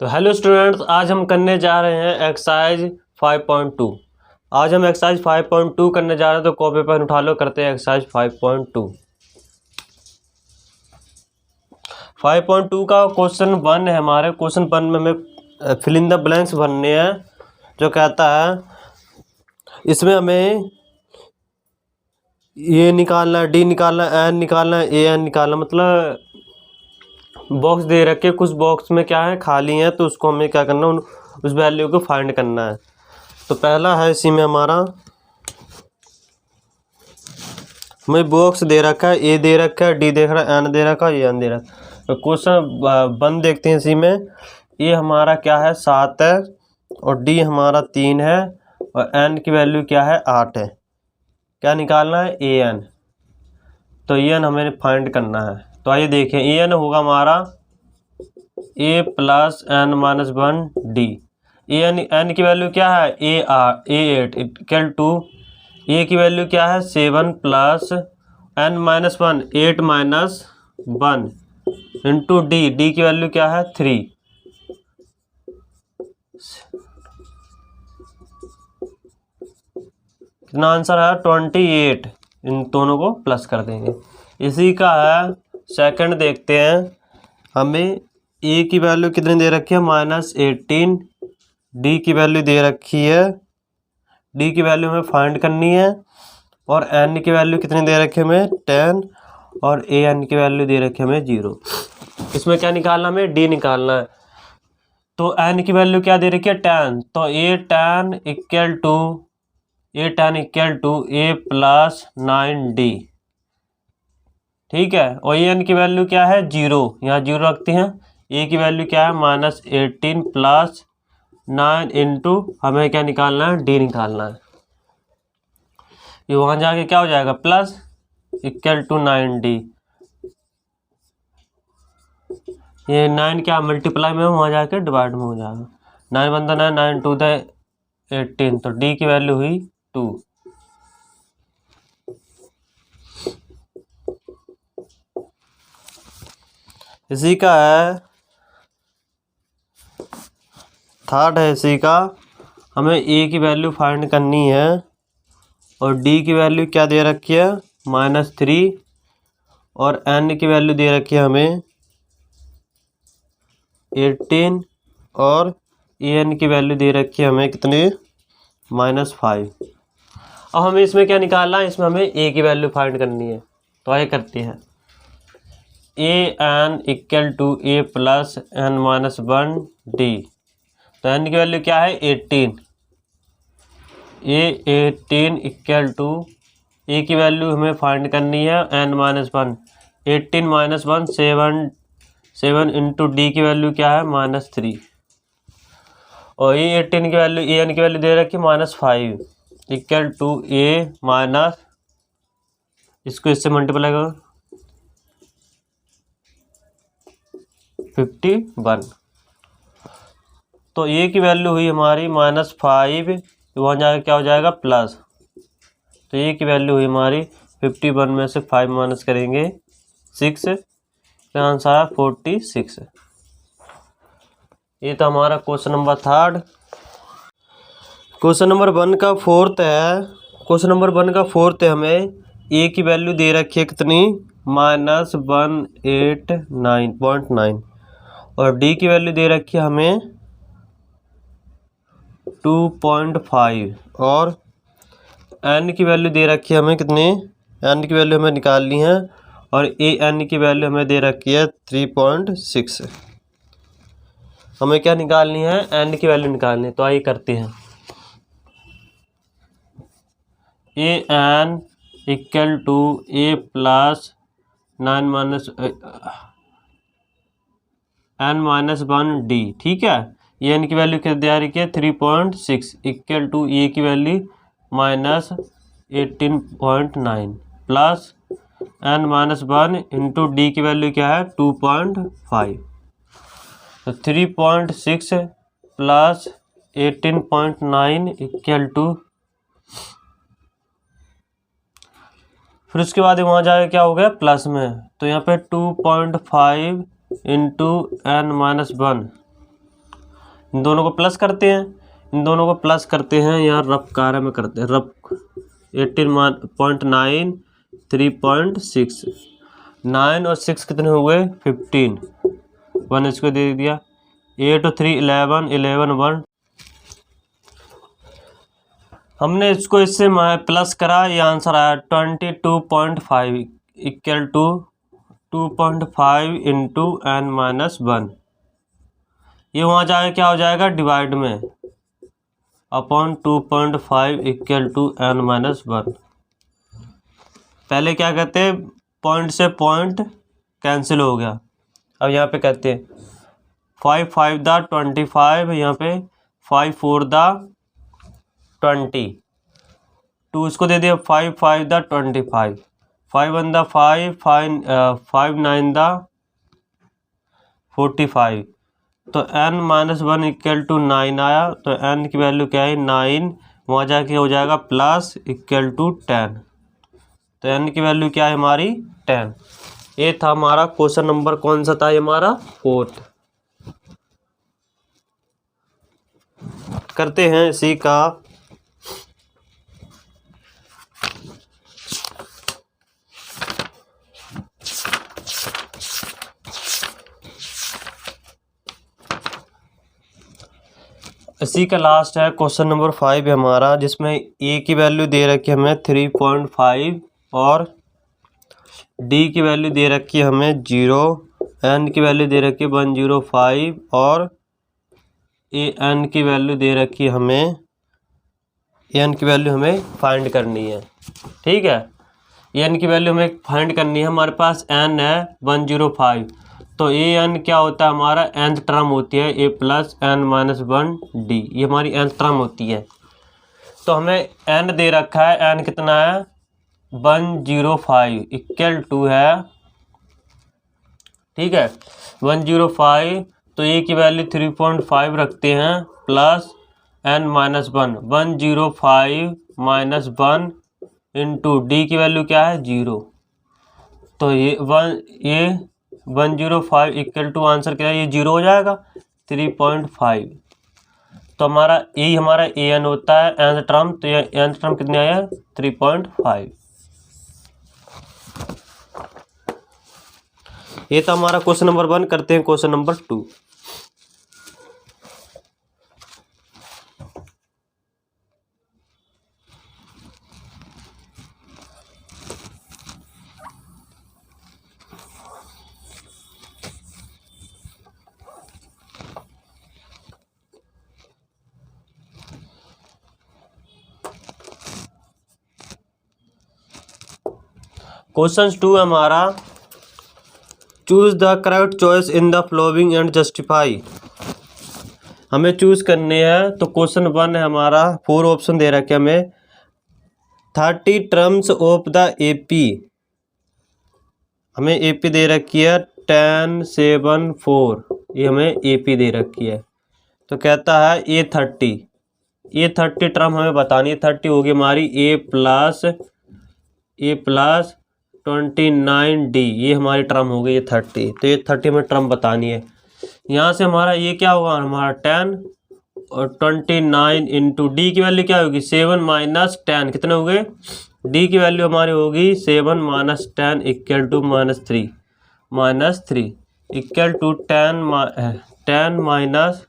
तो hello students, आज हम करने जा रहे हैं एक्सरसाइज 5.2। आज हम एक्सरसाइज 5.2 करने जा रहे हैं, तो कॉपी पेन उठा लो, करते हैं एक्सरसाइज 5.2। 5.2 का क्वेश्चन 1 है हमारे। क्वेश्चन 1 में हमें फिल इन द ब्लैंक्स भरने हैं। जो कहता है इसमें हमें ये निकालना है, डी निकालना है, एन निकालना है, ए एन निकालना, मतलब बॉक्स दे रखे, कुछ बॉक्स में क्या है खाली है, तो उसको हमें क्या करना है, उस वैल्यू को फाइंड करना है। तो पहला है इसी में हमारा, हमें बॉक्स दे रखा है, ए दे रखा है, डी देख रहा है, एन दे रखा है, ए एन दे रखा है। तो क्वेश्चन 1 देखते हैं। इसी में ए हमारा क्या है 7 है, और डी हमारा 3 है, और एन की वैल्यू क्या है 8 है। क्या निकालना है ए एन। तो ए एन हमें फाइंड करना है। तो आइए देखें, ए एन होगा हमारा a plus n minus 1 d. N की वैल्यू क्या है ए8 इक्वल टू, ए की वैल्यू क्या है 7 plus n minus 1 8 minus 1 into d की वैल्यू क्या है 3। कितना आंसर है 28। इन दोनों को प्लस कर देंगे। इसी का है सेकंड देखते हैं। हमें ए की वैल्यू कितनी दे रखी है -18, डी की वैल्यू दे रखी है, डी की वैल्यू हमें फाइंड करनी है, और एन की वैल्यू कितनी दे रखी है हमें 10, और ए एन की वैल्यू दे रखी है हमें 0। इसमें क्या निकालना है, हमें डी निकालना है। तो एन की वैल्यू क्या दे रखी है 10, तो a ten equal to a plus 9 d. ठीक है, और ए एन की वैल्यू क्या है 0, यहाँ 0 रखते हैं। ए की वैल्यू क्या है -18 प्लस 9 इंटू हमें क्या निकालना है डी निकालना है। ये वहाँ जाके क्या हो जाएगा प्लस इक्वल टू 9d। ये 9 क्या मल्टीप्लाई में वहाँ जाके डिवाइड में हो जाएगा। 9 बनता 9, 9 टू द 18, तो डी की वैल्यू हुई 2। इसी का है थर्ड है। इसी का हमें ए की वैल्यू फाइंड करनी है, और डी की वैल्यू क्या दे रखी है -3, और एन की वैल्यू दे रखी है हमें 18, और ए एन की वैल्यू दे रखी है हमें कितने -5। अब हमें इसमें क्या निकालना है, इसमें हमें ए की वैल्यू फाइंड करनी है। तो आइए करते हैं। A n equal to a plus n minus 1 d. तो एन की वैल्यू क्या है 18, ए 18 इक्वल टू, ए की वैल्यू हमें फाइंड करनी है n minus 1, 18 minus 1 7 into d की वैल्यू क्या है -3, और ए 18 की वैल्यू ए एन की वैल्यू दे रखी है -5 इक्वल टू ए माइनस, इसको इससे मल्टीप्लाई करो 51। तो ए की वैल्यू हुई हमारी -5, तो वहाँ जाकर क्या हो जाएगा प्लस। तो ए की वैल्यू हुई हमारी 51 में से 5 माइनस करेंगे 6, तो आंसर है 46। ये तो हमारा क्वेश्चन नंबर 3। क्वेश्चन नंबर 1 का 4th है। क्वेश्चन नंबर 1 का 4th है। हमें ए की वैल्यू दे रखी है कितनी -189.9, और डी की वैल्यू दे रखी है हमें 2.5, और एन की वैल्यू दे रखी है हमें कितनी, एन की वैल्यू हमें निकालनी है, और ए एन की वैल्यू हमें दे रखी है 3.6। हमें क्या निकालनी है एन की वैल्यू निकालनी है। तो आइए करते हैं। A n equal to a plus 9 minus n minus 1 d. ठीक है, ए एन की वैल्यू क्या दे रखी है 3.6 इक्वल टू ए की value -18.9 plus n minus 1 into d की वैल्यू क्या है 2.5। तो 3.6 प्लस 18.9 इक्वल टू, फिर उसके बाद वहाँ जाके क्या हो गया प्लस में, तो यहाँ पे 2.5 इंटू एन माइनस 1 इन दोनों को प्लस करते हैं, इन दोनों को प्लस करते हैं, यहाँ रफ कार्य में करते हैं, रफ 18.9 3.6 9 और 6 कितने हुए 15, 1 इसको दे दिया, 8 और 3 11 11 1, हमने इसको इससे प्लस करा, ये आंसर आया 22.5 इक्वल टू 2.5 इंटू n-1, ये वहाँ जाके क्या हो जाएगा डिवाइड में अपॉन 2.5 इक्वल टू n-1। पहले क्या कहते हैं पॉइंट से पॉइंट कैंसिल हो गया, अब यहाँ पे कहते हैं 5 5 दा 25, यहाँ पे 5 4 दा 20, 2 इसको दे दिया 5 5 दा 25, 5 1 दा 5 5 9 दा 45, तो n-1 इक्वल टू 9 आया, तो n की वैल्यू क्या है 9, वहाँ जाके हो जाएगा प्लस इक्वल टू 10, तो n की वैल्यू क्या है हमारी 10। ये था हमारा क्वेश्चन नंबर, कौन सा था ये हमारा 4th। करते हैं इसी का लास्ट है क्वेश्चन नंबर 5 है हमारा, जिसमें a की वैल्यू दे रखी है हमें 3.5 और d की वैल्यू दे रखी है हमें 0, n की वैल्यू दे रखी है 105 और n की वैल्यू दे रखी है हमें, n की वैल्यू हमें फाइंड करनी है। ठीक है, n की वैल्यू हमें फाइंड करनी है, हमारे पास n है 105, तो an क्या होता है हमारा nth टर्म होती है a प्लस n-1d, ये हमारी nth टर्म होती है। तो हमें n दे रखा है, n कितना है 105 इक्वल टू है, ठीक है 105, तो a की वैल्यू 3.5 रखते हैं plus n-1, 105 minus 1 into d की वैल्यू क्या है 0, तो ये 105 इक्वल टू आंसर क्या है, ये 0 हो जाएगा 3.5, तो हमारा यही हमारा an होता है nth टर्म, तो ये nth टर्म कितने आया 3.5। ये तो हमारा क्वेश्चन नंबर 1। करते हैं क्वेश्चन नंबर 2। क्वेश्चन 2 हमारा, choose the correct choice in the flowing and justify, हमें चूज करने हैं। तो क्वेश्चन 1 है हमारा, 4 ऑप्शन दे रखे हमें, 30 टर्म्स ऑफ द एपी, हमें एपी दे रखी है 10 7 4, ये हमें एपी दे रखी है। तो कहता है ये 30 टर्म हमें बतानी है, 30 होगी हमारी ए प्लस 29d, ये हमारी टर्म हो गई ये 30, तो ये 30 में टर्म बतानी है। यहाँ से हमारा ये क्या होगा हमारा 10 और 29 इंटू डी की वैल्यू क्या होगी 7 माइनस 10, कितने हो गए डी की वैल्यू हमारी होगी 7 minus 10 equal to -3 equal to 10 minus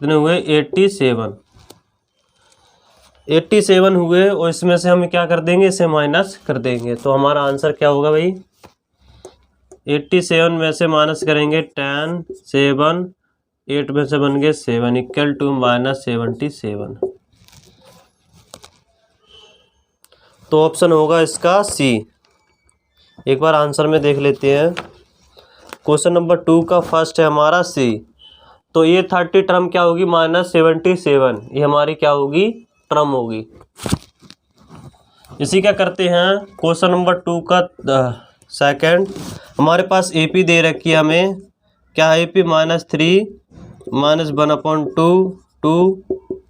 कितने हुए 87 हुए, और इसमें से हम क्या कर देंगे इसे माइनस कर देंगे, तो हमारा आंसर क्या होगा भाई 87 में से माइनस करेंगे 10 7 8 में से बन गए 7 इक्वल टू -77। तो ऑप्शन होगा इसका सी। एक बार आंसर में देख लेते हैं। क्वेश्चन नंबर 2 का फर्स्ट है हमारा सी, तो ये 30 टर्म क्या होगी -77, ये हमारी क्या होगी टर्म होगी। इसी क्या करते हैं क्वेश्चन नंबर 2 का सेकंड, हमारे पास एपी दे रखी है हमें, क्या है एपी -3 -1/2 2,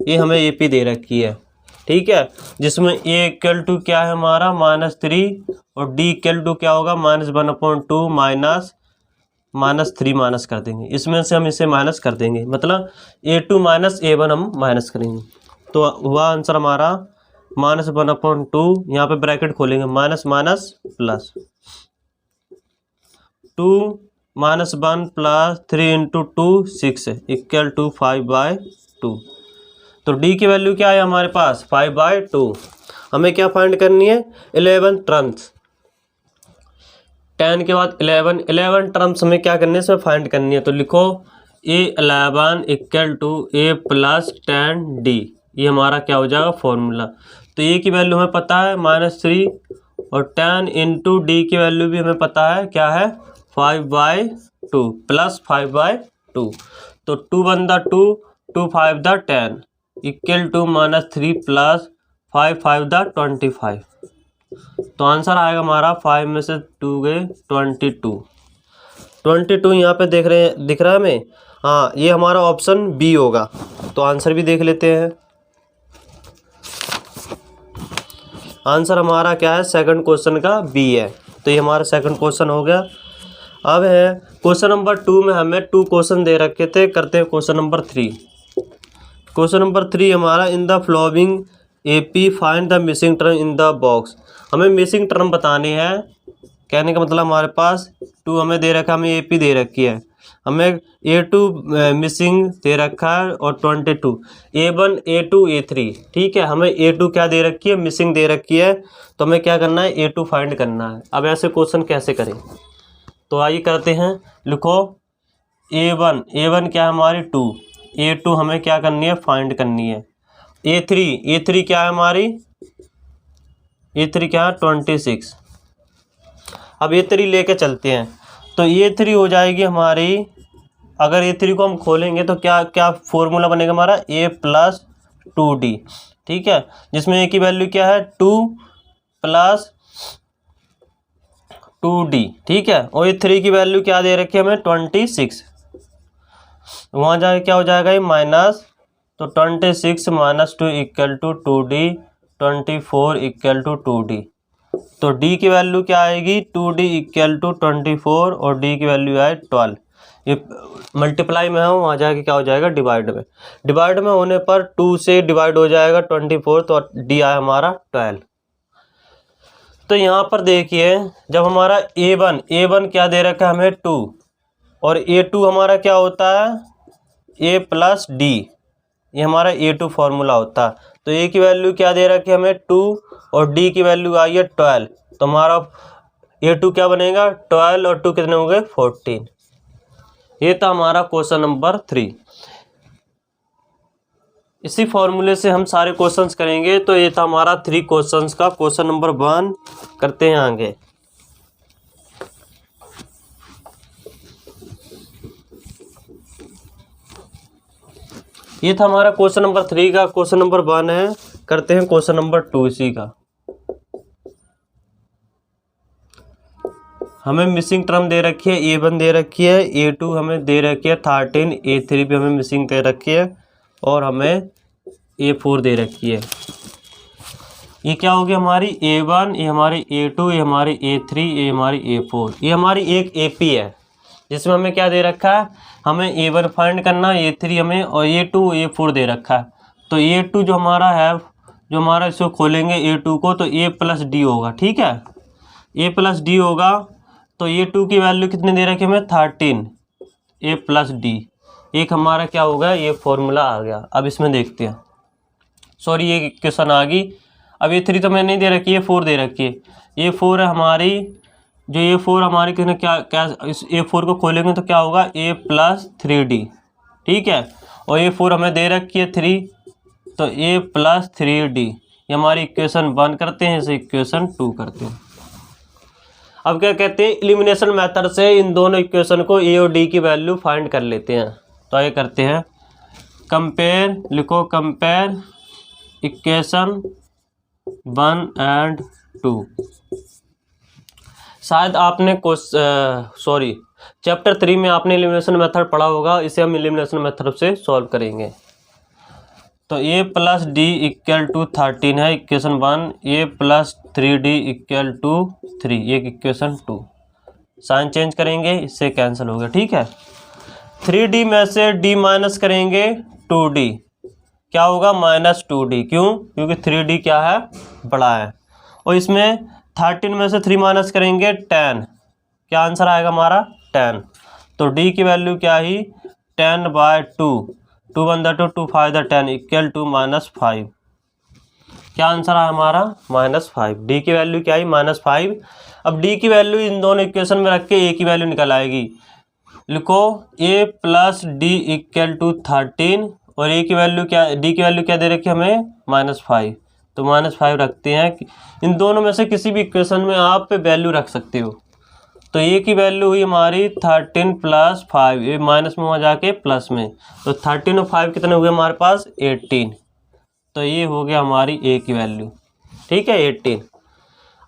ये हमें एपी दे रखी है। ठीक है, जिसमें ए इक्वल टू क्या है हमारा -3 और डी इक्वल टू क्या होगा -1/2 -3 माइनस कर देंगे, इसमें से हम इसे माइनस कर देंगे, मतलब A2 माइनस A1 हम माइनस करेंगे। तो हुआ आंसर हमारा -1/2, यहाँ पे ब्रैकेट खोलेंगे, minus minus plus 2 -1 plus 3 × 2 6 equal to 5/2। तो डी की वैल्यू क्या है हमारे पास 5/2। हमें क्या फाइंड करनी है 11 टर्म्स, 10 के बाद 11 टर्म्स हमें क्या करनी है इसमें फाइंड करनी है। तो लिखो A11 equal to A + 10D, ये हमारा क्या हो जाएगा फॉर्मूला। तो ए की वैल्यू हमें पता है -3 और 10 × D की वैल्यू भी हमें पता है क्या है 5/2 प्लस 5/2। तो 2 × 1 = 2, 2 × 5 = 10 इक्वल टू -3 प्लस 5 × 5 = 25। तो आंसर आएगा हमारा 5 में से 2 गए 22 यहाँ पे दिख रहा है हमें। हाँ, ये हमारा ऑप्शन बी होगा। तो आंसर भी देख लेते हैं। आंसर हमारा क्या है सेकंड क्वेश्चन का बी है। तो ये हमारा सेकंड क्वेश्चन हो गया। अब है क्वेश्चन नंबर 2 में हमें 2 क्वेश्चन दे रखे थे, करते हैं क्वेश्चन नंबर 3। क्वेश्चन नंबर 3 हमारा in the flowing AP find the missing term in the box. हमें मिसिंग टर्म बताने हैं, कहने का मतलब हमारे पास 2 हमें दे रखा है, हमें AP दे रखी है, हमें A2 मिसिंग दे रखा है और 22 A1 A2 A3। ठीक है, हमें A2 क्या दे रखी है मिसिंग दे रखी है, तो हमें क्या करना है A2 फाइंड करना है। अब ऐसे क्वेश्चन कैसे करें, तो आइए करते हैं। लिखो A1 क्या है हमारी 2, A2 हमें क्या करनी है फाइंड करनी है। A3 क्या है हमारी A3 क्या है 26। अब A3 लेके चलते हैं, तो A3 हो जाएगी हमारी, अगर A3 को हम खोलेंगे तो क्या क्या फॉर्मूला बनेगा हमारा A + 2D। ठीक है, जिसमें A की वैल्यू क्या है 2 + 2D। ठीक है, और A3 की वैल्यू क्या दे रखी है हमें 26। वहाँ जाके क्या हो जाएगा ये माइनस, तो 26 - 2 equal to 2D, 24 equal to 2D। तो D की वैल्यू क्या आएगी 2D इक्वल टू 24 और D की वैल्यू आए 12। ये मल्टीप्लाई में हो, वहाँ जाके क्या हो जाएगा डिवाइड में होने पर 2 से डिवाइड हो जाएगा 24, तो D आया हमारा 12। तो यहाँ पर देखिए जब हमारा A1 क्या दे रखा है हमें 2 और A2 हमारा क्या होता है A + D, ये हमारा A2 फॉर्मूला होता है। तो A की वैल्यू क्या दे रखी है हमें 2 और D की वैल्यू आई है 12, तो हमारा A2 क्या बनेगा 12 और 2 कितने हो गए 14। ये था हमारा क्वेश्चन नंबर 3। इसी फॉर्मूले से हम सारे क्वेश्चंस करेंगे। तो ये था हमारा 3 क्वेश्चंस का क्वेश्चन नंबर 1। करते हैं आगे। ये था हमारा क्वेश्चन नंबर 3 का, क्वेश्चन नंबर 1 है। करते हैं क्वेश्चन नंबर 2 इसी का। हमें मिसिंग टर्म दे रखी है A1 दे रखी है, A2 हमें दे रखी है 13, A3 भी हमें मिसिंग दे रखी है और हमें A4 दे रखी है। ये क्या होगी हमारी A1, ये हमारी A2, ये हमारी A3, ये हमारी A4। ये हमारी एक AP है जिसमें हमें क्या दे रखा है हमें A1 फाइंड करना, A3 हमें और A2 A4 दे रखा है। तो A2 जो हमारा है, जो हमारा इसको खोलेंगे A2 को, तो A + D होगा। ठीक है, A + D होगा। तो A2 की वैल्यू कितनी दे रखी है हमें 13, A + D। एक हमारा क्या होगा ये फॉर्मूला आ गया। अब इसमें देखते हैं, सॉरी ये क्वेश्चन आ गई। अब A3 तो मैंने नहीं दे रखी है, A4 दे रखी है। A4 है हमारी, जो A4 हमारी कितने क्या इस A4 को खोलेंगे तो क्या होगा A + 3D। ठीक है, और A4 हमें दे रखी है 3, तो A + 3D। ये हमारी इक्वेशन 1 करते हैं, इसे इक्वेशन 2 करते हैं। अब क्या कहते हैं एलिमिनेशन मेथड से इन दोनों इक्वेशन को A और D की वैल्यू फाइंड कर लेते हैं। तो आइए करते हैं कंपेयर। लिखो कंपेयर इक्वेशन 1 और 2। शायद आपने चैप्टर 3 में आपने एलिमिनेशन मेथड पढ़ा होगा, इसे हम एलिमिनेशन मेथड से सॉल्व करेंगे। तो a plus d equal to 13 है equation 1, a plus 3d equal to 3 ये इक्वेशन 2। साइन चेंज करेंगे, इससे कैंसिल हो गया। ठीक है, 3d में से d माइनस करेंगे 2d, क्या होगा -2d। क्यों? क्योंकि 3d क्या है, बड़ा है। और इसमें 13 में से 3 माइनस करेंगे 10, क्या आंसर आएगा हमारा 10। तो d की वैल्यू क्या ही 10/2, 2 1 2 2 5 10 इक्वल टू -5। क्या आंसर है हमारा -5। d की वैल्यू क्या ही -5। अब d की वैल्यू इन दोनों इक्वेशन में रख के a की वैल्यू निकल आएगी। लिखो a plus d equal to 13 और a की वैल्यू क्या, d की वैल्यू क्या दे रखी है हमें -5, तो -5 रखते हैं। इन दोनों में से किसी भी इक्वेशन में आप वैल्यू रख सकते हो। तो a की वैल्यू हुई हमारी 13 + 5, ये माइनस में वहाँ जाके प्लस में, तो 13 और 5 कितने हुए हमारे पास 18। तो ये हो गया हमारी a की वैल्यू। ठीक है 18।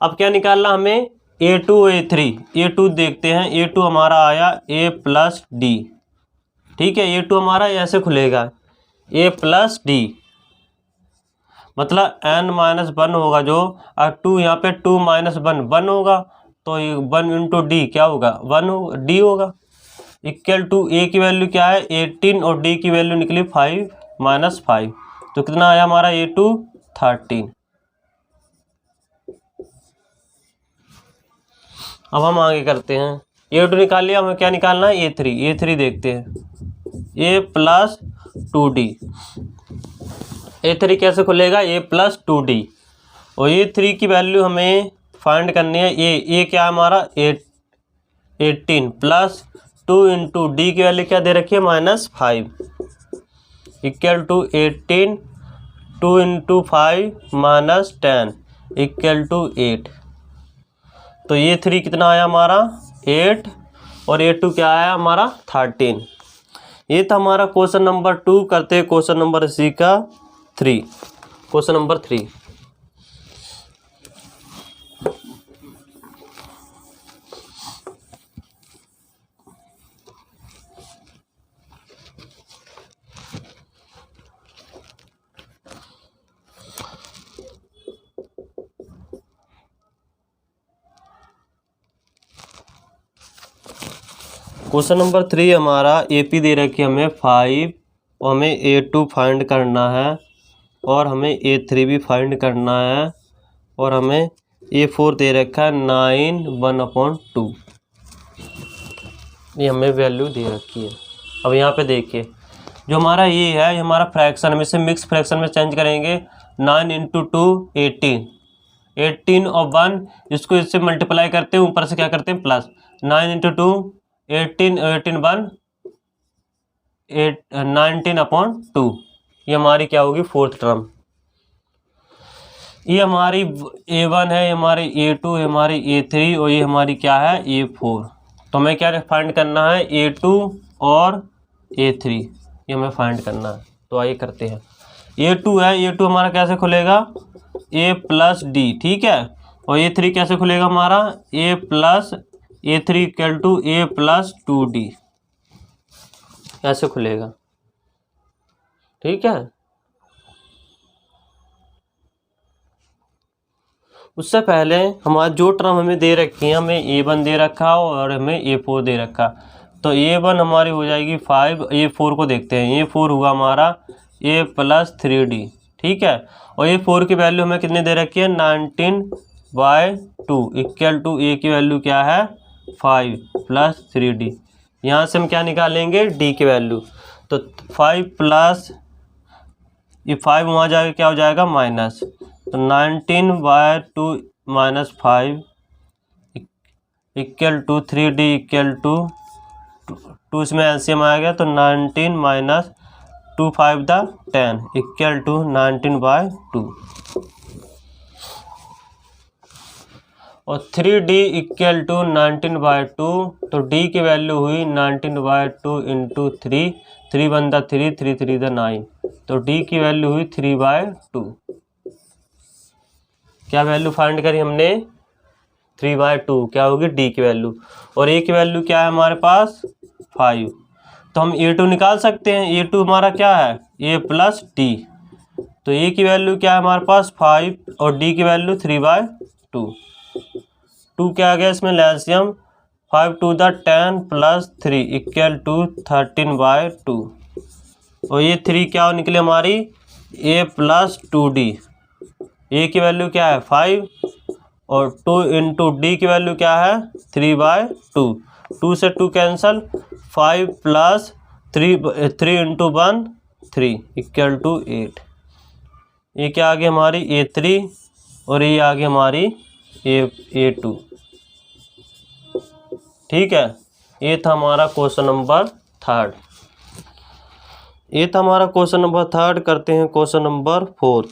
अब क्या निकालना हमें a2 a3। a2 देखते हैं, a2 हमारा आया a प्लस डी। ठीक है, a2 हमारा ऐसे खुलेगा a प्लस डी, मतलब n-1 होगा जो, और 2 यहाँ पे 2 - 1 होगा, तो 1 × d क्या होगा 1 d होगा। इक्वल टू a की वैल्यू क्या है 18 और d की वैल्यू निकली 5 - 5, तो कितना आया हमारा a2 13। अब हम आगे करते हैं, a2 निकाल लिया, हमें क्या निकालना है a3। a3 देखते हैं a प्लस 2d। a3 कैसे खुलेगा a प्लस 2d, और a3 की वैल्यू हमें फाइंड करनी है। a क्या है हमारा 18 प्लस 2 × d की वैल्यू क्या दे रखी है -5 इक्वल टू 18 2 × 5 - 10 इक्वल टू 8। तो a3 कितना आया हमारा 8 और a2 क्या आया हमारा 13। ये था हमारा क्वेश्चन नंबर 2। करते हैं क्वेश्चन नंबर सी का 3। क्वेश्चन नंबर 3, क्वेश्चन नंबर 3 हमारा AP दे रखी है हमें 5 और हमें A2 फाइंड करना है और हमें A3 भी फाइंड करना है और हमें A4 दे रखा है 9 1/2। ये हमें वैल्यू दे रखी है। अब यहाँ पे देखिए जो हमारा ये है, ये हमारा फ्रैक्शन में से मिक्स फ्रैक्शन में चेंज करेंगे। 9 × 2 18, 18 और 1 इसको इससे मल्टीप्लाई करते हैं, ऊपर से क्या करते हैं प्लस। 9 × 2 18, 18 1 19/2। ये हमारी क्या होगी 4th टर्म। ये हमारी A1 है, ये हमारी A2 है, हमारी A3 और ये हमारी क्या है A4। तो हमें क्या फाइंड करना है A2 और A3, ये हमें फाइंड करना है। तो आइए करते हैं। A2 है, A2 हमारा कैसे खुलेगा A प्लस डी। ठीक है, और A3 कैसे खुलेगा हमारा A plus A3 equal to A plus 2d, ऐसे खुलेगा। ठीक है, उससे पहले हमारा जो टर्म हमें दे रखी है, हमें A1 दे रखा और हमें A4 दे रखा। तो A1 हमारी हो जाएगी 5, A4 को देखते हैं। A4 हुआ हमारा A प्लस 3d। ठीक है, और A4 की वैल्यू हमें कितनी दे रखी है 19/2 इक्वल टू A की वैल्यू क्या है 5 प्लस 3d। यहाँ से हम क्या निकालेंगे d की वैल्यू। तो 5 प्लस ये 5 वहाँ जाएगा क्या हो जाएगा माइनस, तो 19/2 - 5 equal to 3d equal to 2 इसमें एलसीएम आ गया, तो 19 - 2 5 10 इक्वल टू 19/2 और 3d इक्वल टू 19/2। तो d की वैल्यू हुई 19/2 × 3, 3 1 3 3 3 9, तो d की वैल्यू हुई 3/2। क्या वैल्यू फाइंड करी हमने 3/2, क्या होगी d की वैल्यू, और a की वैल्यू क्या है हमारे पास 5। तो हम A2 निकाल सकते हैं। A2 हमारा क्या है A प्लस डी। तो ए की वैल्यू क्या है हमारे पास 5 और डी की वैल्यू 3/2। 2 क्या आ गया इसमें LCM, 5 to the 10 plus 3 equal to 13/2। और ये 3 क्या निकले हमारी ए प्लस 2d। ए की वैल्यू क्या है 5 और 2 इंटू डी की वैल्यू क्या है 3/2। 2 से 2 cancel, 5 plus 3 into 1 3 equal to 8। ये क्या आ गई हमारी A3 और ये आ गई हमारी A2। ठीक है, ये था हमारा क्वेश्चन नंबर 3। ये था हमारा क्वेश्चन नंबर 3। करते हैं क्वेश्चन नंबर 4।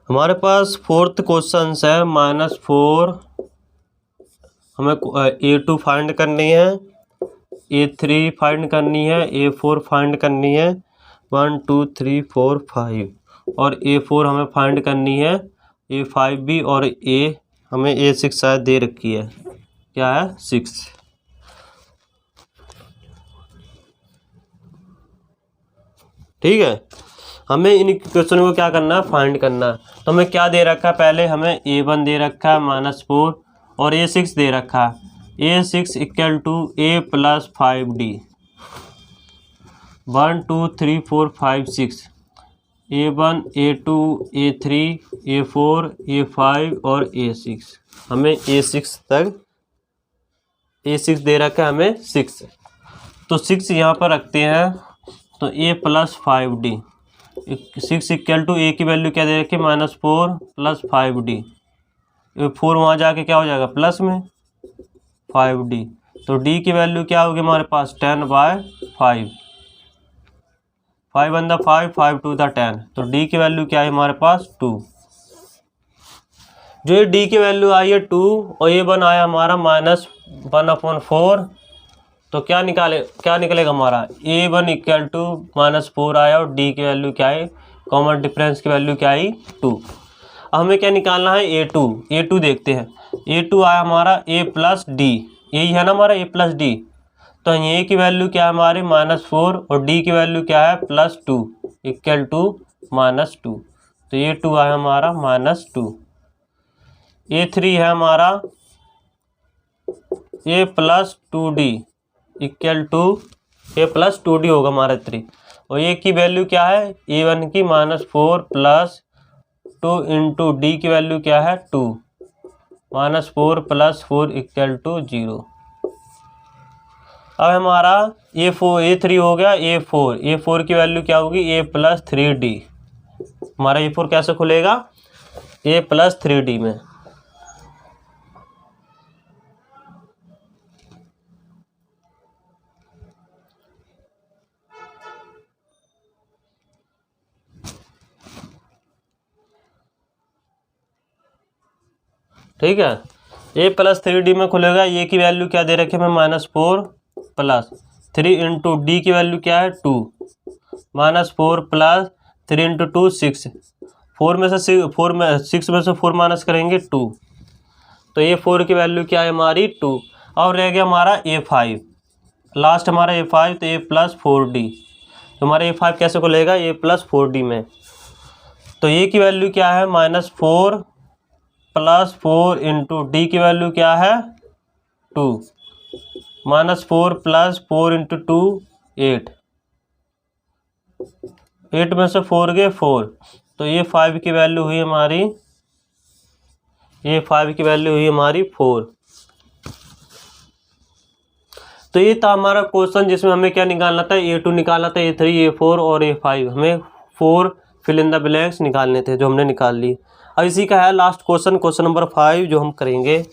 हमारे पास 4th क्वेश्चन है -4। हमें A2 फाइंड करनी है, A3 फाइंड करनी है, A4 फाइंड करनी है, 1 2 3 4 5 और A4 हमें फाइंड करनी है, A5 भी और हमें A6 शायद दे रखी है, क्या है 6। ठीक है, हमें इन क्वेश्चन को क्या करना है फाइंड करना है। तो हमें क्या दे रखा है, पहले हमें A1 दे रखा है -4 और A6 दे रखा है। A6 equal to A plus 5D। 1 2 3 4 5 6 A1 A2 A3 A4 A5 और A6। हमें A6 तक A6 दे रखा है हमें 6। तो 6 यहाँ पर रखते हैं, तो A plus 5D। 6 equal to a की वैल्यू क्या दे रखी है -4 प्लस 5D। 4 वहाँ जाके क्या हो जाएगा प्लस में 5D। तो D की वैल्यू क्या होगी हमारे पास 10/5। 5 × 5 5 टू द 10। तो D की वैल्यू क्या है हमारे पास 2। जो ये D की वैल्यू आई है 2 और ये बन आया हमारा -1/4। तो क्या निकलेगा हमारा A1 इक्वल टू -4 आया और D की वैल्यू क्या है, कॉमन डिफरेंस की वैल्यू क्या आई 2। अब हमें क्या निकालना है A2 देखते हैं। A2 आया हमारा A प्लस डी, यही है ना हमारा A प्लस डी। तो A की वैल्यू क्या है हमारी -4 और D की वैल्यू क्या है +2 इक्वल टू -2। तो A2 आया हमारा -2। A3 है हमारा A plus 2D equal to A plus 2D होगा हमारा 3। और A की वैल्यू क्या है A1 की -4 प्लस 2 इंटू D की वैल्यू क्या है 2। -4 प्लस 4 इक्वल टू 0। अब हमारा A3 हो गया A4 की वैल्यू क्या होगी A प्लस 3D। हमारा A4 कैसे खुलेगा A प्लस 3D में। ठीक है, A प्लस 3D में खुलेगा। ए की वैल्यू क्या दे रखी है हमें -4 प्लस 3 इंटू डी की वैल्यू क्या है 2। -4 प्लस 3 इंटू 2 6। 4 में से 6 में से 4 माइनस करेंगे 2। तो A4 की वैल्यू क्या है हमारी 2। और रह गया हमारा A5 लास्ट हमारा A5। तो A प्लस 4D। तो हमारा A5 कैसे खुलेगा A प्लस 4D में। तो A की वैल्यू क्या है -4 प्लस 4 इंटू डी की वैल्यू क्या है 2। -4 प्लस 4 इंटू 2 8। 8 में से 4 गए 4। तो ये 5 की वैल्यू हुई हमारी 4। तो ये था हमारा क्वेश्चन जिसमें हमें क्या निकालना था A2 निकालना था, A3 A4 और A5। हमें 4 फिल इन द ब्लैंक्स निकालने थे जो हमने निकाल ली। अब इसी का है लास्ट क्वेश्चन नंबर 5 जो हम करेंगे।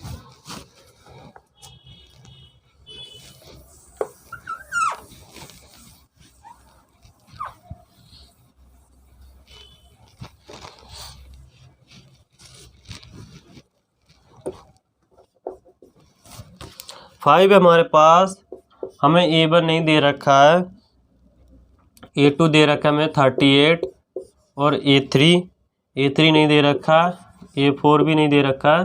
5 है हमारे पास, हमें A1 नहीं दे रखा है, A2 दे रखा है हमें 38, और A3 नहीं दे रखा, A4 भी नहीं दे रखा,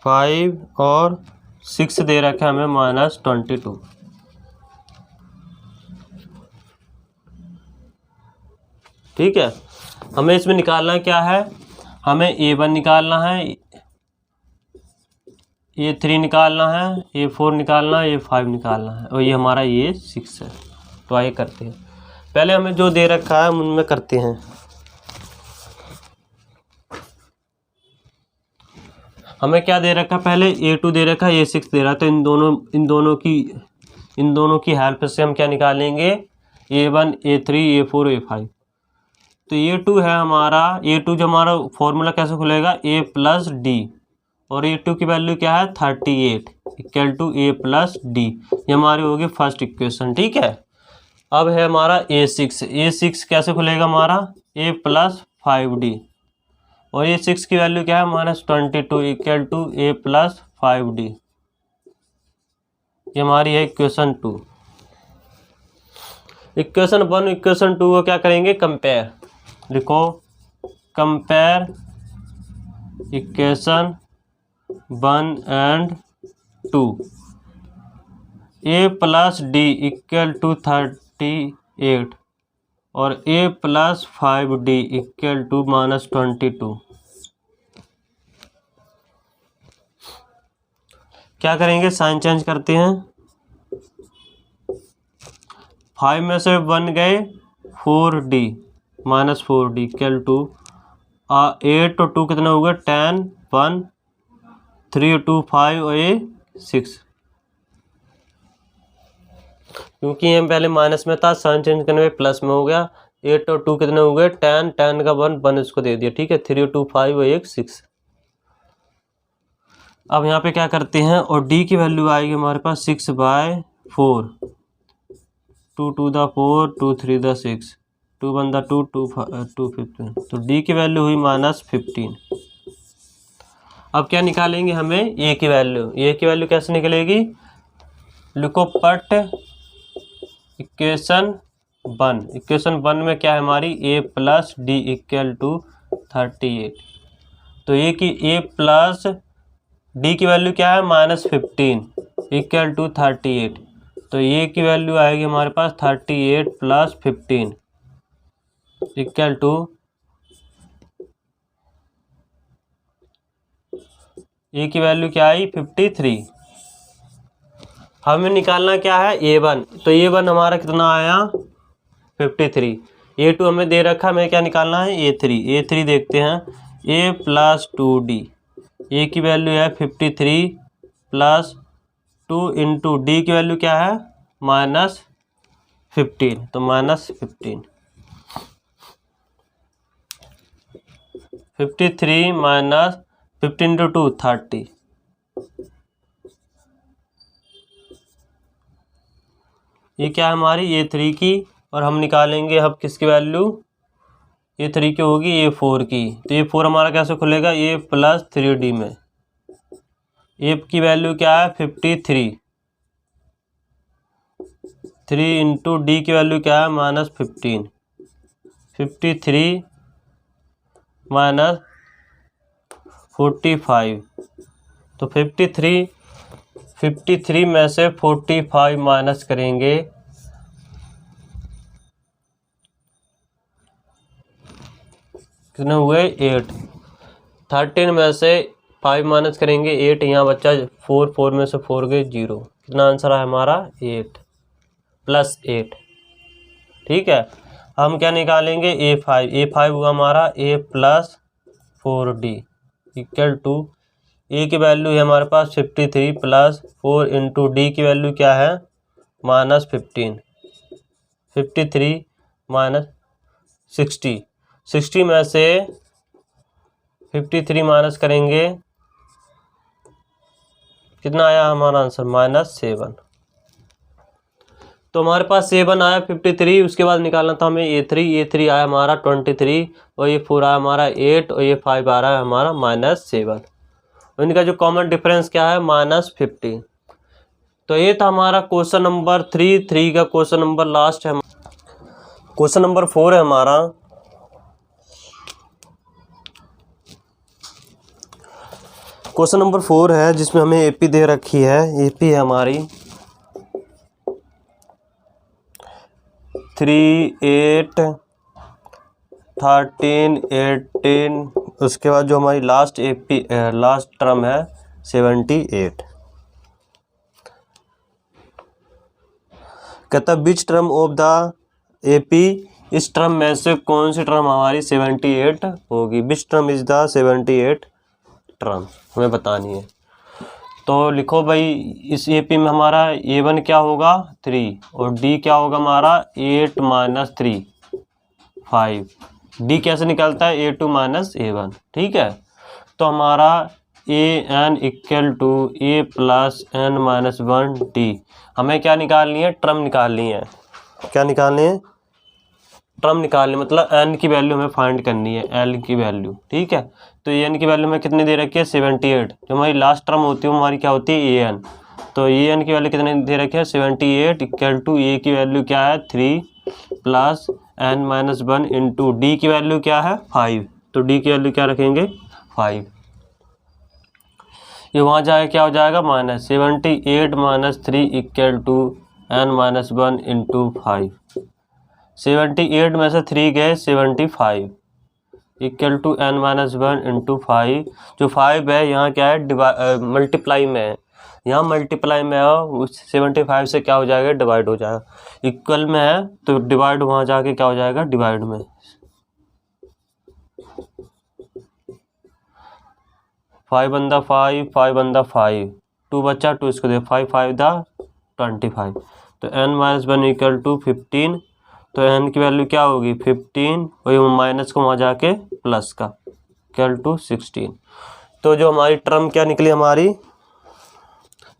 5 और 6 दे रखा है हमें -22। ठीक है, हमें इसमें निकालना क्या है, हमें A1 निकालना है, A3 निकालना है, A4 निकालना है, A5 निकालना है, और ये हमारा A6 है। तो आइए करते हैं, पहले हमें जो दे रखा है उनमें करते हैं। हमें क्या दे रखा है, पहले A2 दे रखा है, A6 दे रहा है, तो इन दोनों की हेल्प से हम क्या निकालेंगे, A1 A3 A4 A5। तो A2 है हमारा, A2 जो हमारा फॉर्मूला कैसे खुलेगा, A+D, और A2 की वैल्यू क्या है 38 इक्वल टू A+D। ये हमारी होगी फर्स्ट इक्वेशन। ठीक है, अब है हमारा A6 कैसे खुलेगा हमारा, A+5D, और A6 की वैल्यू क्या है -22 इक्वल टू A+5D। ये हमारी है इक्वेशन 2। इक्वेशन 1 इक्वेशन 2 को क्या करेंगे, कंपेयर। लिखो compare equation 1 and 2। A+D equal to 38 और A+5D इक्वल टू -22। क्या करेंगे, साइन चेंज करते हैं। 5 में से 1 गए, 4D -4D इक्वल टू 8 और 2 कितना होगा 10, 1 3 2 5 और ये 6। क्योंकि ये पहले माइनस में था, साइन चेंज करने में प्लस में हो गया। 8 और 2 कितने हो गए 10, 10 का 1 इसको दे दिया। ठीक है, 3 2 5 और 1 6। अब यहाँ पे क्या करते हैं, और D की वैल्यू आएगी हमारे पास 6/4, 2 2 द 4, 2 3 द 6, 2 1 द 2, 2 15। तो D की वैल्यू हुई -15। अब क्या निकालेंगे, हमें A की वैल्यू कैसे निकलेगी, लिखो पट इक्वेशन 1 में क्या है हमारी, A+D इक्वल टू 38। तो A+D की वैल्यू क्या है -15 इक्वल टू 38। तो A की वैल्यू आएगी हमारे पास 38 + 15 इक्वल टू A की वैल्यू क्या आई 53। हमें निकालना क्या है A1। तो A1 हमारा कितना आया 53। A2 हमें दे रखा, हमें क्या निकालना है A3 देखते हैं। A+2D, A की वैल्यू है 53 + 2 इंटू D की वैल्यू क्या है -15। तो -15, 53 - 15 × 2 30। ये क्या है हमारी A3 की, और हम निकालेंगे अब किसकी वैल्यू, A3 की होगी A4 की। तो A4 हमारा कैसे खुलेगा, A+3D में। A की वैल्यू क्या है 53, 3 इंटू D की वैल्यू क्या है -15, 53 - 45। तो 53 में से 45 माइनस करेंगे, कितने हुए 8। 13 में से 5 माइनस करेंगे 8, यहाँ बच्चा 4 में से 4 गए 0। कितना आंसर है हमारा 8 + 8। ठीक है, हम क्या निकालेंगे A5 हुआ हमारा A+4D इक्वल टू A की वैल्यू है हमारे पास 53 + 4 इंटू D की वैल्यू क्या है -15। 53 - 60 में से 53 माइनस करेंगे, कितना आया हमारा आंसर -7। तो हमारे पास 7 आया 53, उसके बाद निकालना था हमें A3 आया हमारा 23, और ये 4 आया हमारा 8, और ये 5 आ रहा है हमारा -7। इनका जो कॉमन डिफरेंस क्या है -50। तो ये था हमारा क्वेश्चन नंबर 3 का क्वेश्चन नंबर लास्ट है। क्वेश्चन नंबर 4 है हमारा। क्वेश्चन नंबर 4 है जिसमें हमें एपी दे रखी है। एपी है हमारी 3, 8, 13, 18, उसके बाद जो हमारी लास्ट टर्म है 78। कहता which term of the AP, इस टर्म में से कौन सी टर्म हमारी 78 होगी। Which term is the 78 term हमें बतानी है। तो लिखो भाई, इस एपी में हमारा A1 क्या होगा 3, और D क्या होगा हमारा 8 - 3 5। D कैसे निकलता है A2 - A1, ठीक है। तो हमारा AN = A + N - 1 D, हमें क्या निकालनी है, टर्म निकालनी है। क्या निकालनी है, टर्म निकालनी, मतलब n की वैल्यू हमें फाइंड करनी है, l की वैल्यू, ठीक है। तो n की वैल्यू में कितनी दे रखी है 78। जो हमारी लास्ट टर्म होती है हमारी क्या होती है an। तो an की वैल्यू कितनी दे रखी है 78 = a की वैल्यू क्या है 3 + n - 1 × d की वैल्यू क्या है 5। तो d की वैल्यू क्या रखेंगे 5। ये वहाँ जाए क्या हो जाएगा -78 - 3 = n - 1 × 5। 78 में से 3 गए 75 = n - 1 × 5। जो 5 है यहाँ क्या है मल्टीप्लाई में है, यहाँ मल्टीप्लाई में है, उस 75 से क्या हो जाएगा डिवाइड हो जाएगा। इक्वल में है तो डिवाइड वहाँ जाके क्या हो जाएगा डिवाइड में। 5 बंदा 5, 5 बंदा 5, 2 बच्चा 2, इसको दे 5 5 दा 25। तो n - 1 = 15। तो n की वैल्यू क्या होगी 15, वही माइनस को वहाँ जाके प्लस का = 16। तो जो हमारी टर्म क्या निकली हमारी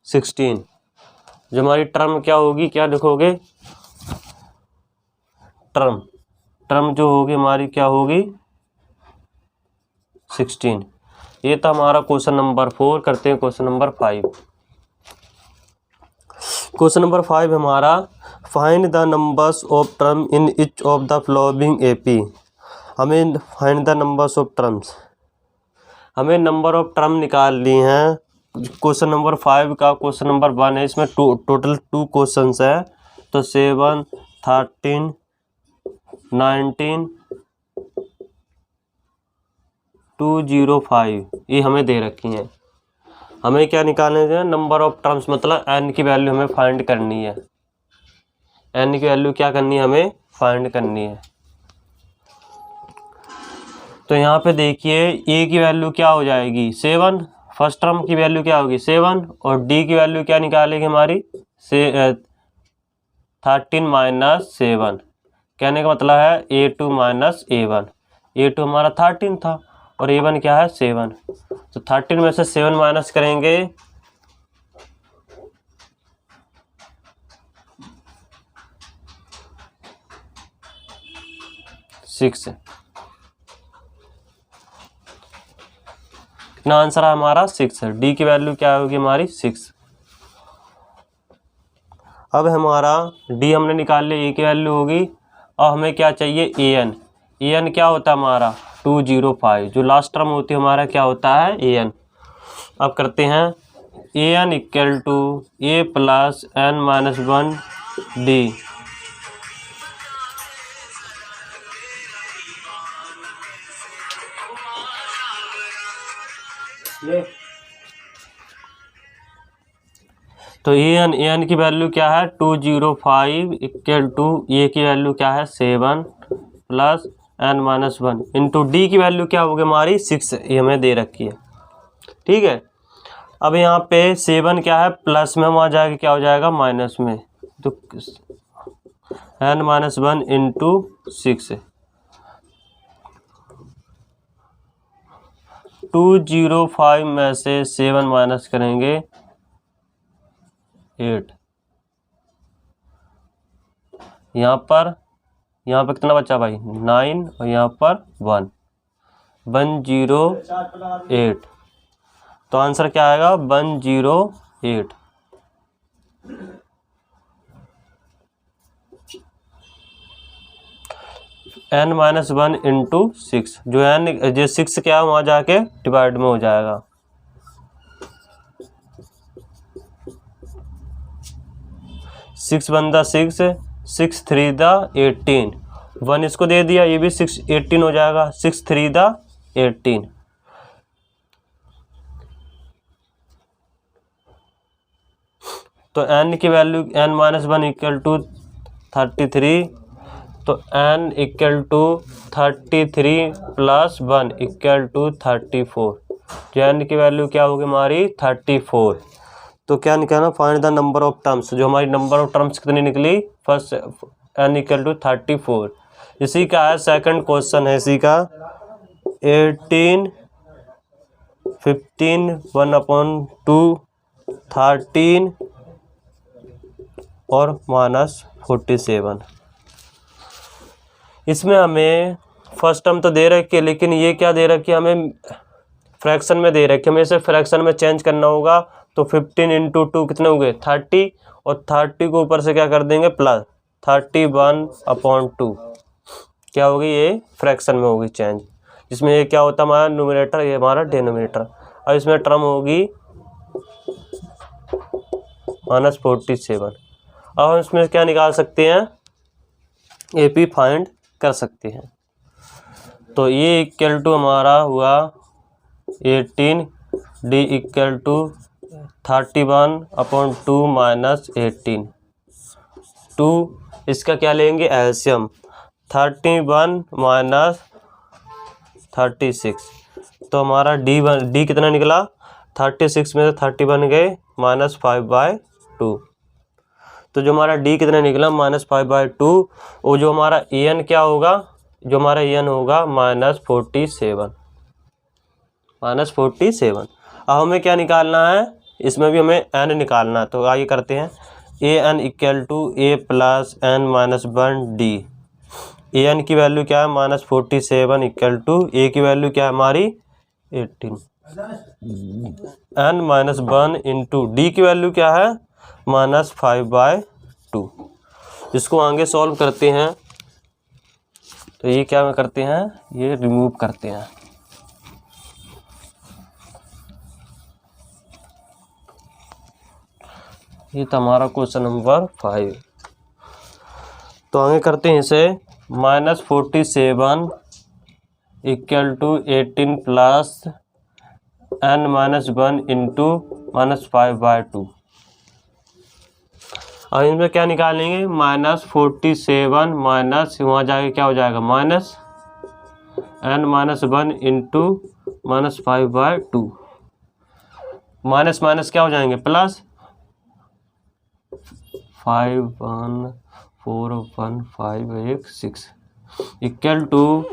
16। जो हमारी टर्म क्या होगी, क्या लिखोगे टर्म जो होगी हमारी क्या होगी 16। ये था हमारा क्वेश्चन नंबर 4। करते हैं क्वेश्चन नंबर 5। क्वेश्चन नंबर 5 हमारा find the numbers of term in each of the following AP. हमें find the numbers of terms, हमें नंबर ऑफ टर्म निकालनी है। क्वेश्चन नंबर 5 का क्वेश्चन नंबर 1 है, इसमें टोटल 2 क्वेश्चंस है। तो 7, 13, 19, 205 ये हमें दे रखी हैं। हमें क्या निकालने हैं नंबर ऑफ टर्म्स, मतलब n की वैल्यू हमें फाइंड करनी है। n की वैल्यू क्या करनी है हमें फाइंड करनी है। तो यहाँ पे देखिए a की वैल्यू क्या हो जाएगी 7, फर्स्ट टर्म की वैल्यू क्या होगी 7, और d की वैल्यू क्या निकालेगी हमारी 13 - 7। कहने का मतलब है A2 - A1। A2 हमारा 13 था और A1 क्या है 7। तो 13 में से 7 माइनस करेंगे 6। कितना आंसर है हमारा 6 है। डी की वैल्यू क्या होगी हमारी 6। अब हमारा डी हमने निकाल लिया, ए की वैल्यू होगी। और हमें क्या चाहिए ए एन। ए एन क्या होता है हमारा 205। जो लास्ट टर्म होती है हमारा क्या होता है ए एन। अब करते हैं a N = A + n - 1 D। तो ए एन की वैल्यू क्या है 205 = ए की वैल्यू क्या है 7 + n - 1 × डी की वैल्यू क्या होगी हमारी 6। ये हमें दे रखी है, ठीक है। अब यहाँ पे 7 क्या है प्लस में, वहाँ जाके क्या हो जाएगा माइनस में। तो n - 1 × 6। 205 में से 7 माइनस करेंगे 8। यहाँ पर कितना बचा भाई 9 और यहाँ पर 108। तो आंसर क्या आएगा 108। n-1 इंटू 6, जो जो 6 क्या है वहाँ जाके डिवाइड में हो जाएगा। सिक्स 6 3 18, 1 इसको दे दिया, ये भी 6 18 हो जाएगा। 6 3 18। तो n की वैल्यू n-1 इक्वल टू 33। तो n equal to 33 plus 1 equal to 34। जो n की वैल्यू क्या होगी हमारी 34। तो क्या निकालना, find the number of terms. जो हमारी नंबर ऑफ टर्म्स कितनी निकली, फर्स्ट n इक्वल टू 34। इसी का है सेकंड क्वेश्चन है, इसी का 18 15 1/2 13 और -47। इसमें हमें फर्स्ट टर्म तो दे रखी है, लेकिन ये क्या दे रखी है हमें फ्रैक्शन में दे रखी है। हमें इसे फ्रैक्शन में चेंज करना होगा। तो 15 इंटू 2 कितने हो गए 30, और 30 को ऊपर से क्या कर देंगे प्लस 31/2। क्या होगी ये फ्रैक्शन में होगी चेंज, जिसमें ये क्या होता है हमारा न्यूमरेटर, ये हमारा डिनोमिनेटर। और इसमें टर्म होगी -47। अब हम इसमें क्या निकाल सकते हैं, AP फाइंड कर सकते हैं। तो ये इक्वल टू हमारा हुआ 18, D इक्वल टू 31/2 -18। 2 इसका क्या लेंगे एलसीएम, 31 -36। तो हमारा D कितना निकला 36 में से 31 गए -5/2। तो जो हमारा D कितना निकला -5/2। और जो हमारा EN क्या होगा, जो हमारा EN होगा -47। अब हमें क्या निकालना है, इसमें भी हमें n निकालना है। तो आइए करते हैं। AN equal to A plus n-1 D। AN की वैल्यू क्या है -47 इक्वल टू A की वैल्यू क्या है हमारी 18। n-1 इंटू D की वैल्यू क्या है -5/2। इसको आगे सॉल्व करते हैं। तो ये क्या करते हैं, ये रिमूव करते हैं। ये तो हमारा क्वेश्चन नंबर 5। तो आगे करते हैं इसे। -47 equal to 18 plus n-1 into -5/2। अब इनमें क्या निकालेंगे, -47 माइनस वहाँ जाके क्या हो जाएगा -n-1 इंटू -5/2। माइनस माइनस क्या हो जाएंगे plus 5141516 equal to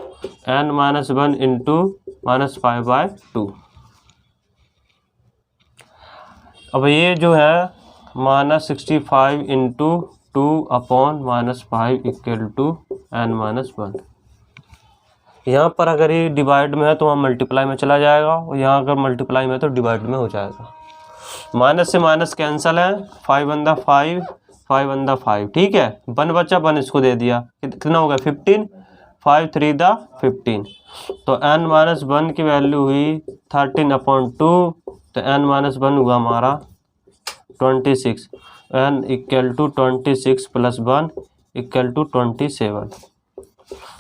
n-1 into -5/2। अब ये जो है -65 इंटू 2/-5 इक्वल टू n-1। यहाँ पर अगर ये डिवाइड में है तो वहाँ मल्टीप्लाई में चला जाएगा, और यहाँ अगर मल्टीप्लाई में है तो डिवाइड में हो जाएगा। माइनस से माइनस कैंसिल है, 5 5 5। ठीक है, 1 बचा, 1 इसको दे दिया, कितना होगा 15, 5 3 15। तो n-1 की वैल्यू हुई 13/2। तो n-1 हुआ हमारा 26। n equal to 26 plus 1 equal to 27।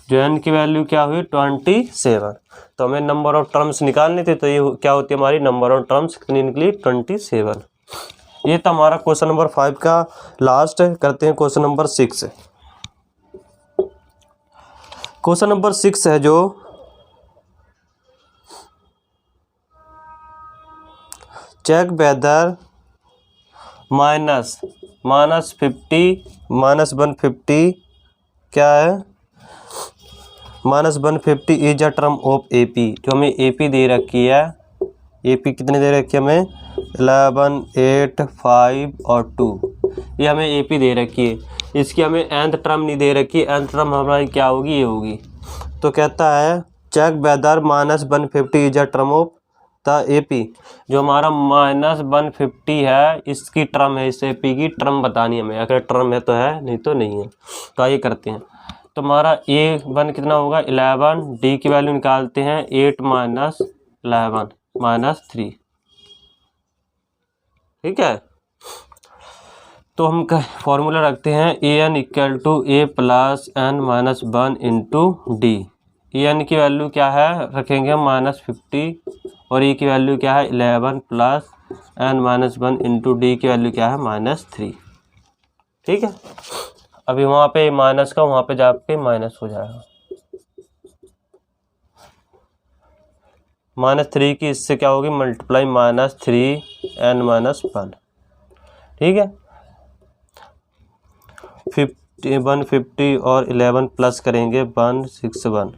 जो n की वैल्यू क्या हुई 27। तो हमें नंबर ऑफ टर्म्स निकालनी थी। तो ये क्या होती है हमारी नंबर ऑफ टर्म्स कितनी निकली 27। ये था हमारा क्वेश्चन नंबर 5 का लास्ट। करते हैं क्वेश्चन नंबर 6। क्वेश्चन नंबर 6 है जो चेक वेदर -150 क्या है -150 is a term of AP। जो हमें AP दे रखी है, AP कितने दे रखी है हमें 11 8 5 और 2। ये हमें AP दे रखी है। इसकी हमें nth टर्म नहीं दे रखी, nth टर्म हमारी क्या होगी, ये होगी। तो कहता है check whether -150 is a term of the AP। जो हमारा -150 है इसकी टर्म है, इस AP की टर्म बतानी है हमें, अगर टर्म है तो है, नहीं तो नहीं है। तो आइए करते हैं। तो हमारा A1 कितना होगा 11, D की वैल्यू निकालते हैं 8 - 11 - 3, ठीक है। तो हम फॉर्मूला रखते हैं AN = A + n - 1 into D। AN की वैल्यू क्या है रखेंगे हम -50 और E की वैल्यू क्या है 11 + n - 1 इंटू D की वैल्यू क्या है -3, ठीक है। अभी वहाँ पे माइनस का वहाँ पे जाके माइनस हो जाएगा, -3 की इससे क्या होगी मल्टीप्लाई -3n - 1, ठीक है। 150 और 11 प्लस करेंगे 161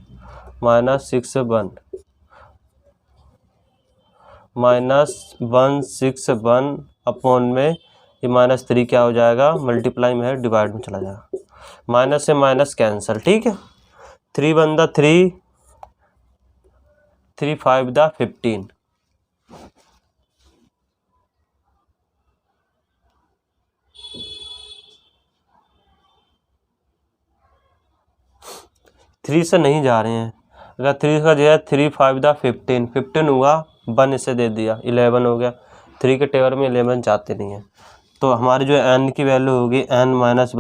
-161 अपॉन में ये -3 क्या हो जाएगा मल्टीप्लाई में है डिवाइड में चला जाएगा, माइनस से माइनस कैंसिल, ठीक है। 3 × 1 = 3, 3 × 5 = 15, 3 से नहीं जा रहे हैं, अगर 3 का जो है 3 × 5 = 15, 15 हुआ 1 इसे दे दिया 11 हो गया, 3 के टेबल में 11 जाते नहीं है। तो हमारी जो n की वैल्यू होगी n - 1 =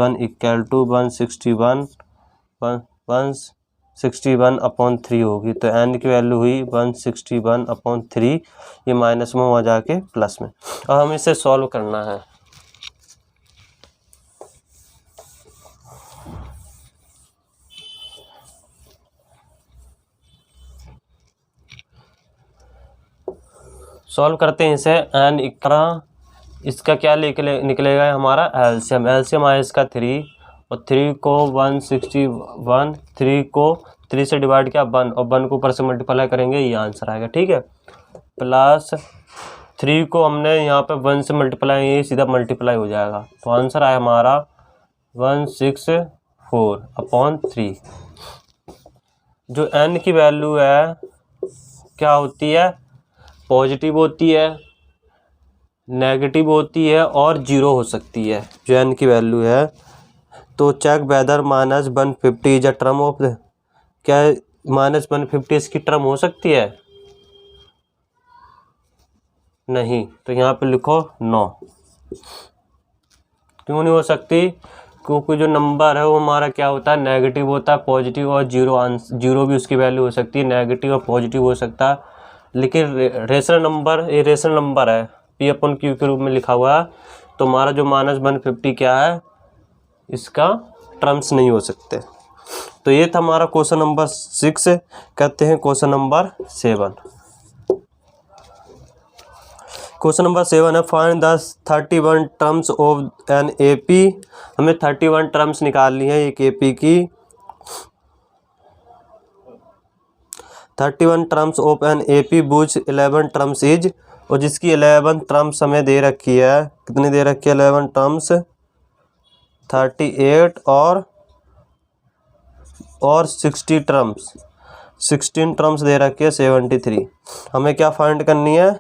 161/3 होगी। तो n की वैल्यू हुई 161/3, ये माइनस में हो जाके प्लस में। अब हमें इसे सॉल्व करना है। सॉल्व करते हैं इसे। n = इसका क्या निकलेगा हमारा एलसीएम, एलसीएम आया इसका 3 और 3 को 161, 3 को 3 से डिवाइड किया 1 और 1 को ऊपर से मल्टीप्लाई करेंगे, ये आंसर आएगा, ठीक है। प्लस 3 को हमने यहाँ पे 1 से मल्टीप्लाई, ये सीधा मल्टीप्लाई हो जाएगा, तो आंसर आया हमारा 164/3। जो n की वैल्यू है क्या होती है पॉजिटिव होती है, नेगेटिव होती है और 0 हो सकती है जो n की वैल्यू है। तो check whether -150 is a term of, क्या -150 इसकी टर्म हो सकती है, नहीं, तो यहाँ पे लिखो नो। क्यों नहीं हो सकती, क्योंकि जो नंबर है वो हमारा क्या होता है नेगेटिव होता है, पॉजिटिव और 0 भी उसकी वैल्यू हो सकती है, नेगेटिव और पॉजिटिव हो सकता है। लेकिन रेशनल नंबर, ये रेशनल नंबर है, P/Q के रूप में लिखा हुआ है, तो हमारा जो -150 क्या है इसका टर्म्स नहीं हो सकते। तो ये था हमारा क्वेश्चन नंबर 6। कहते हैं क्वेश्चन नंबर 7। क्वेश्चन नंबर 7 है find the 31 terms of an AP। हमें 31 टर्म्स निकालनी है एक AP की। 31 टर्म्स ऑफ एन AP बुच 11 टर्म्स इज, और जिसकी 11 टर्म्स हमें दे रखी है, कितनी दे रखी है 11 टर्म्स 38 और 60 टर्म्स 16 टर्म्स दे रखी है 73। हमें क्या फाइंड करनी है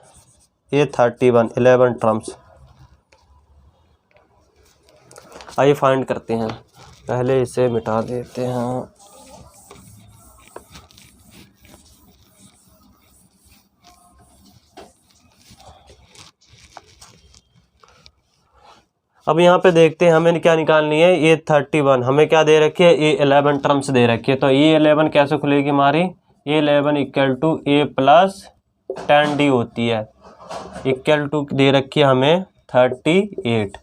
ये 31 11 टर्म्स। आइए फाइंड करते हैं, पहले इसे मिटा देते हैं। अब यहाँ पे देखते हैं हमें क्या निकालनी है, ये 31 हमें क्या दे रखी है, ये 11 टर्म्स दे रखी है। तो ये 11 कैसे खुलेगी हमारी, ये 11 = A + 10D होती है, इक्वल टू दे रखी है हमें 38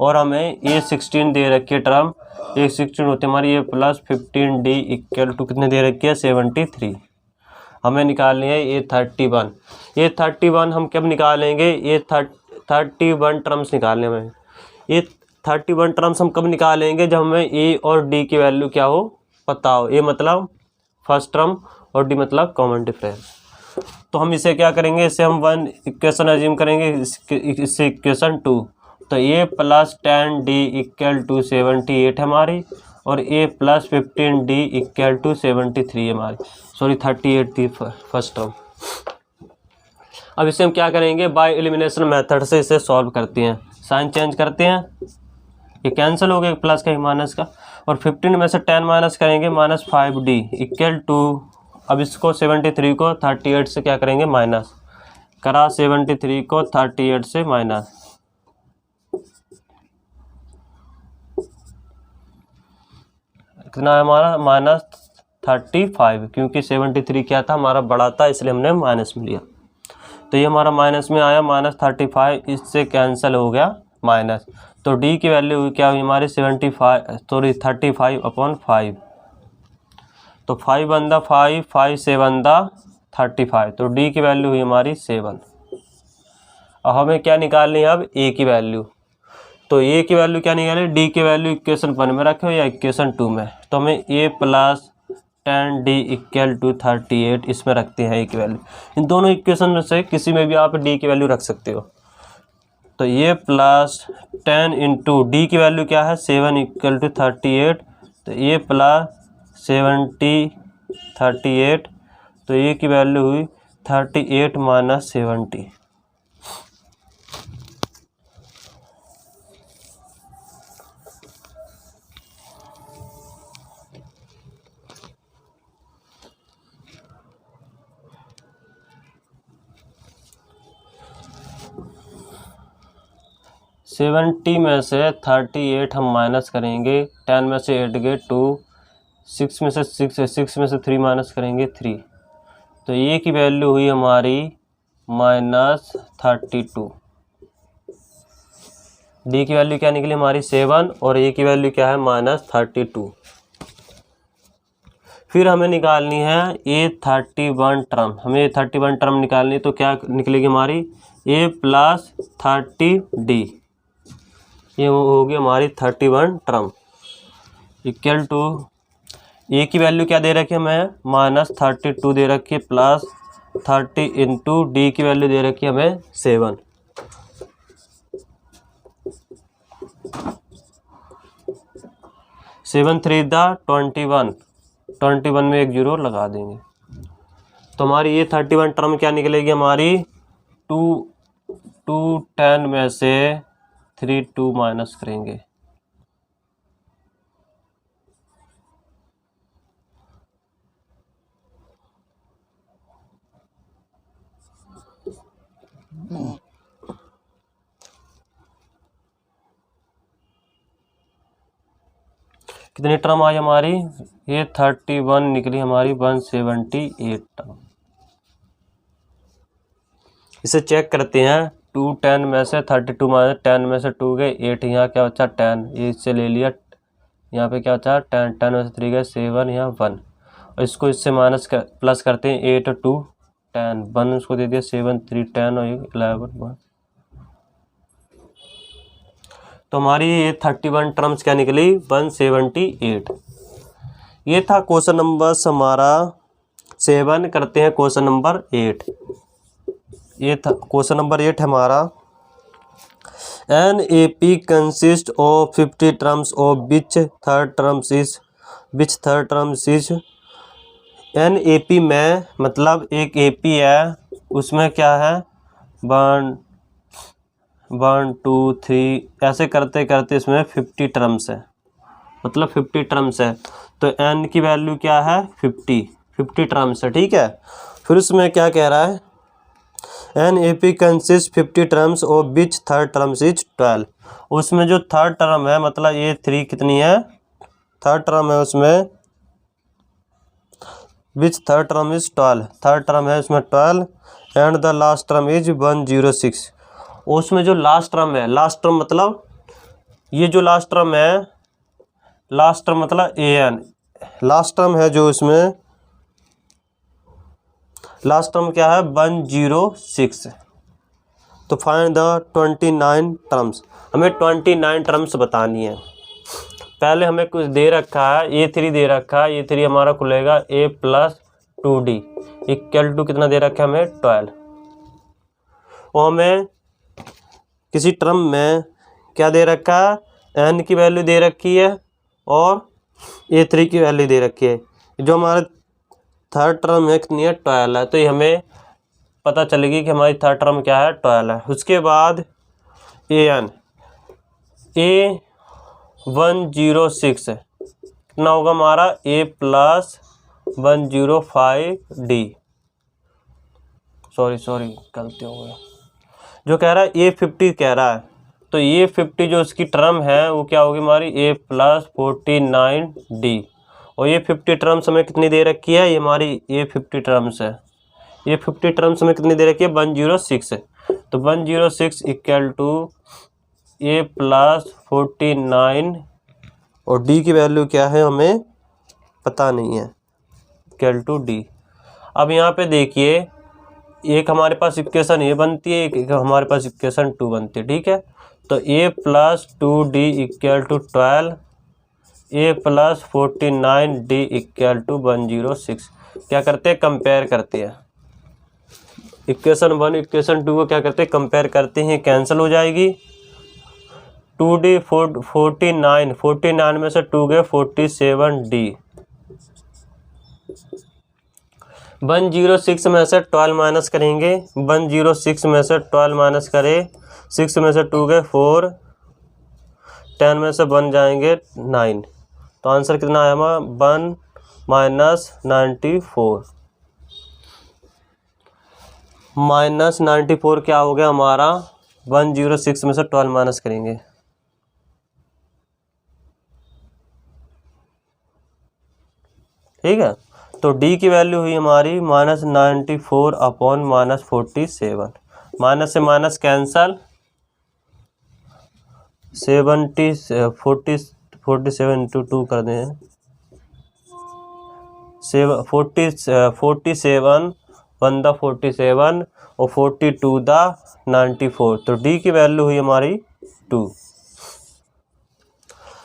और हमें ये 16 दे रखी है टर्म, ये 16 होती है हमारी, ये प्लस 15D इक्वल टू कितने दे रखी है 73। हमें निकालनी है ये 31। ये 31 हम कब निकालेंगे, ये 31 टर्म्स निकालने में, ये 31 टर्म्स हम कब निकालेंगे जब हमें A और D की वैल्यू क्या हो पता हो। A मतलब फर्स्ट टर्म और D मतलब कॉमन डिफरेंस। तो हम इसे क्या करेंगे, इसे हम 1 इक्वेशन अज्यूम करेंगे, इससे इक्वेशन 2। तो ए प्लस 10d इक्वल टू 78 हमारी, और ए प्लस 15d इक्वल टू 73 हमारी, सॉरी 38 थी फर्स्ट टर्म। अब इसे हम क्या करेंगे, बाय एलिमिनेशन मेथड से इसे सॉल्व करते हैं। साइन चेंज करते हैं, ये कैंसिल हो गया प्लस का माइनस का, और 15 में से 10 माइनस करेंगे -5d इक्वल टू, अब इसको 73 को 38 से क्या करेंगे माइनस करा, 73 को 38 से माइनस, कितना है हमारा -35, क्योंकि 73 क्या था हमारा बड़ा था, इसलिए हमने माइनस में लिया। तो ये हमारा माइनस में आया -35, इससे कैंसिल हो गया माइनस। तो d की वैल्यू क्या हुई हमारी 35/5, तो 5 बंदा 5 से बंदा 35, तो d की वैल्यू हुई हमारी 7। अब हमें क्या निकालनी है, अब a की वैल्यू। तो a की वैल्यू क्या निकालें, d की वैल्यू इक्वेशन 1 में रखे हो या इक्वेशन 2 में, तो हमें a plus 10d equal to 38 इसमें रखते हैं a की वैल्यू। इन दोनों इक्वेशन में से किसी में भी आप d की वैल्यू रख सकते हो। तो a प्लस 10 इंटू डी की वैल्यू क्या है 7 इक्वल टू 38, तो a प्लस 38, तो a की वैल्यू हुई 38 माइनस 70। सेवेंटी में से 38 हम माइनस करेंगे, 10 में से 8 गए 2, 6 में से 3 माइनस करेंगे 3, तो ये की वैल्यू हुई हमारी -32। डी की वैल्यू क्या निकली हमारी 7, और ए की वैल्यू क्या है -32। फिर हमें निकालनी है A31 टर्म, हमें A31 टर्म निकालनी, तो क्या निकलेगी हमारी A प्लस 30D, ये होगी हमारी 31 टर्म इक्वल टू ए की वैल्यू क्या दे रखी है हमें -32 दे रखी है, प्लस 30 इंटू डी की वैल्यू दे रखी है हमें 7। सेवन 3 21 में एक जीरो लगा देंगे, तो हमारी ये 31 टर्म क्या निकलेगी हमारी 10 में से 3 माइनस करेंगे, कितनी टर्म आई हमारी, ये 31 निकली हमारी 178 टर्म। इसे चेक करते हैं, 2 10 में से 32 माइनस 10 में से 2 गए 8, यहाँ क्या बचा 10, ये इससे ले लिया, यहाँ पे क्या बचा 10, 10 में से 3 गए 7, यहाँ 1, और इसको इससे प्लस करते हैं 8 2 10, 1 उसको दे दिया 7 3 10 और 11 1। तो हमारी ये 31 टर्म्स क्या निकली 178। ये था क्वेश्चन नंबर हमारा 7। करते हैं क्वेश्चन नंबर 8। ये था क्वेश्चन नंबर 8 हमारा, an A P consist of 50 terms of which third terms is an A P में, मतलब एक ए पी है, उसमें क्या है 1 2 3 ऐसे करते करते इसमें 50 टर्म्स है, मतलब 50 टर्म्स है, तो n की वैल्यू क्या है 50 टर्म्स है, ठीक है। फिर उसमें क्या कह रहा है, an A P consist 50 terms of which third terms is 12। उसमें जो थर्ड टर्म है, मतलब ये 3 कितनी है, थर्ड टर्म है उसमें, which third term is 12, third term है उसमें 12, and the last term is 106। उसमें जो लास्ट टर्म है, लास्ट टर्म मतलब ये जो लास्ट टर्म है, लास्ट टर्म मतलब an, लास्ट टर्म है जो इसमें, लास्ट टर्म क्या है 106। तो फाइंड द 29 टर्म्स, हमें 29 टर्म्स बतानी है। पहले हमें कुछ दे रखा है, A3 दे रखा है, A3 हमारा खुलेगा A plus 2D equal to कितना दे रखा है हमें 12, और हमें किसी टर्म में क्या दे रखा है, n की वैल्यू दे रखी है और A3 की वैल्यू दे रखी है। जो हमारा थर्ड टर्म है कितनी है, 12 है। तो ये हमें पता चलेगी कि हमारी थर्ड टर्म क्या है, 12 है। उसके बाद an A106 है, कितना होगा हमारा A+105D, सॉरी गलती हो गई। जो कह रहा है A50 कह रहा है, तो A50 जो उसकी टर्म है वो क्या होगी हमारी A+49D। और ये 50 टर्म्स हमें कितनी दे रखी है, ये हमारी A50 टर्म्स है। ये 50 टर्म्स हमें कितनी दे रखी है, 106 है। तो 106 इक्वल टू A+49 और D की वैल्यू क्या है हमें पता नहीं है, इक्वल टू D। अब यहाँ पे देखिए, एक हमारे पास इक्वेशन ये बनती है, एक हमारे पास इक्वेशन 2 बनती है, ठीक है। तो A+2D equal to 12, A+49D equal to 106। क्या करते हैं, कंपेयर करते हैं इक्वेशन 1 इक्वेशन 2 को, क्या करते हैं कंपेयर करते हैं, कैंसिल हो जाएगी। 2D 49 में से 2 गए 47D, 106 में से 12 माइनस करेंगे, 106 में से 12 माइनस करें, 6 में से 2 गए 4, 10 में से 1 जाएंगे 9। तो आंसर कितना है हमारा 1 -94 क्या हो गया हमारा, 106 में से 12 माइनस करेंगे, ठीक है। तो D की वैल्यू हुई हमारी -94 अपॉन -47। माइनस से माइनस कैंसल, 47 इंटू 2 कर दें, 47 1 द 47 और 42 द 94। तो D की वैल्यू हुई हमारी 2।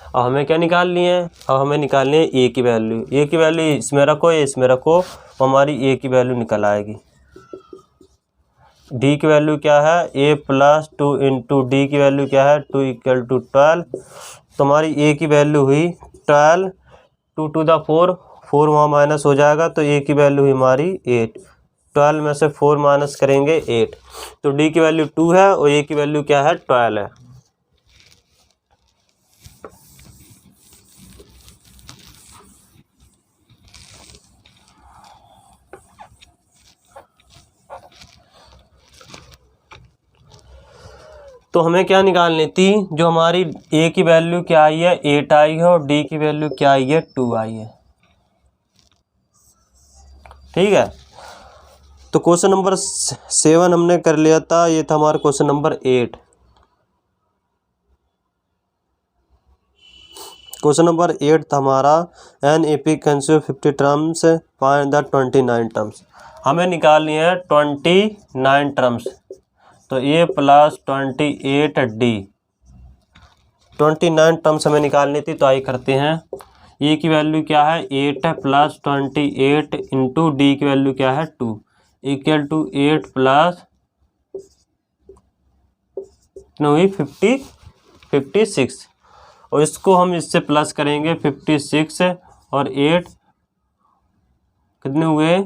अब हमें क्या निकालनी है, अब हमें निकालनी है A की वैल्यू। A की वैल्यू इसमें रखो, इसमें रखो, हमारी A की वैल्यू निकल आएगी। D की वैल्यू क्या है, A+2 इंटू D की वैल्यू क्या है 2 इक्वल टू 12। तो हमारी A की वैल्यू हुई 12, 2 टू द 4 वहाँ माइनस हो जाएगा, तो A की वैल्यू हुई हमारी 8। 12 में से 4 माइनस करेंगे 8। तो D की वैल्यू 2 है और A की वैल्यू क्या है 12 है। तो हमें क्या निकालनी थी, जो हमारी A की वैल्यू क्या आई है 8 आई है और D की वैल्यू क्या आई है 2 आई है, ठीक है। तो क्वेश्चन नंबर 7 हमने कर लिया था, ये था हमारा क्वेश्चन नंबर 8। क्वेश्चन नंबर 8 था हमारा an AP consider 50 terms find the 29 terms. हमें निकालनी है 29 टर्म्स। तो A+28D 29 टर्म्स हमें निकालनी थी, तो आई करते हैं। A की वैल्यू क्या है 8 + 28 इंटू D की वैल्यू क्या है 2 इक्वल टू 8 प्लस 56। और इसको हम इससे प्लस करेंगे 56 और 8 कितने हुए,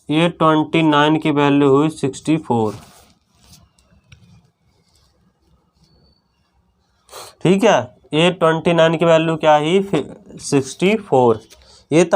ये 29 की वैल्यू हुई 64, ठीक है। ये 29 की वैल्यू क्या ही 64। ये था